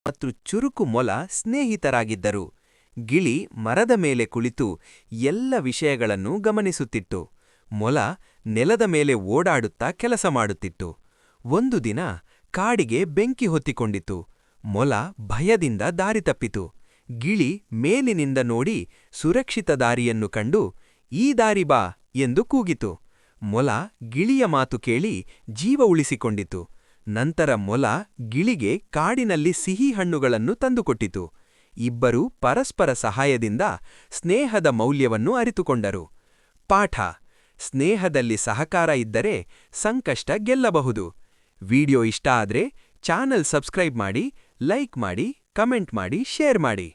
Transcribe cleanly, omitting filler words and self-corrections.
ಮತ್ತು ಚುರುಕು ಮೊಲ ಸ್ನೇಹಿತರಾಗಿದ್ದರು. ಗಿಳಿ ಮರದ ಮೇಲೆ ಕುಳಿತು ಎಲ್ಲ ವಿಷಯಗಳನ್ನು ಗಮನಿಸುತ್ತಿತ್ತು. ಮೊಲ ನೆಲದ ಮೇಲೆ ಓಡಾಡುತ್ತಾ ಕೆಲಸ ಮಾಡುತ್ತಿತ್ತು. ಒಂದು ದಿನ ಕಾಡಿಗೆ ಬೆಂಕಿ ಹೊತ್ತಿಕೊಂಡಿತು. ಮೊಲ ಭಯದಿಂದ ದಾರಿ ತಪ್ಪಿತು. ಗಿಳಿ ಮೇಲಿನಿಂದ ನೋಡಿ ಸುರಕ್ಷಿತ ದಾರಿಯನ್ನು ಕಂಡು ಈ ದಾರಿ ಬಾ ಎಂದು ಕೂಗಿತು. ಮೊಲ ಗಿಳಿಯ ಮಾತು ಕೇಳಿ ಜೀವ ಉಳಿಸಿಕೊಂಡಿತು. ನಂತರ ಮೊಲ ಗಿಳಿಗೆ ಕಾಡಿನಲ್ಲಿ ಸಿಹಿ ಹಣ್ಣುಗಳನ್ನು ತಂದುಕೊಟ್ಟಿತು. ಇಬ್ಬರೂ ಪರಸ್ಪರ ಸಹಾಯದಿಂದ ಸ್ನೇಹದ ಮೌಲ್ಯವನ್ನು ಅರಿತುಕೊಂಡರು. ಪಾಠ: ಸ್ನೇಹದಲ್ಲಿ ಸಹಕಾರ ಇದ್ದರೆ ಸಂಕಷ್ಟ ಗೆಲ್ಲಬಹುದು. ವಿಡಿಯೋ ಇಷ್ಟ ಆದ್ರೆ ಚಾನೆಲ್ ಸಬ್ಸ್ಕ್ರೈಬ್ ಮಾಡಿ, ಲೈಕ್ ಮಾಡಿ, ಕಮೆಂಟ್ ಮಾಡಿ, ಶೇರ್ ಮಾಡಿ.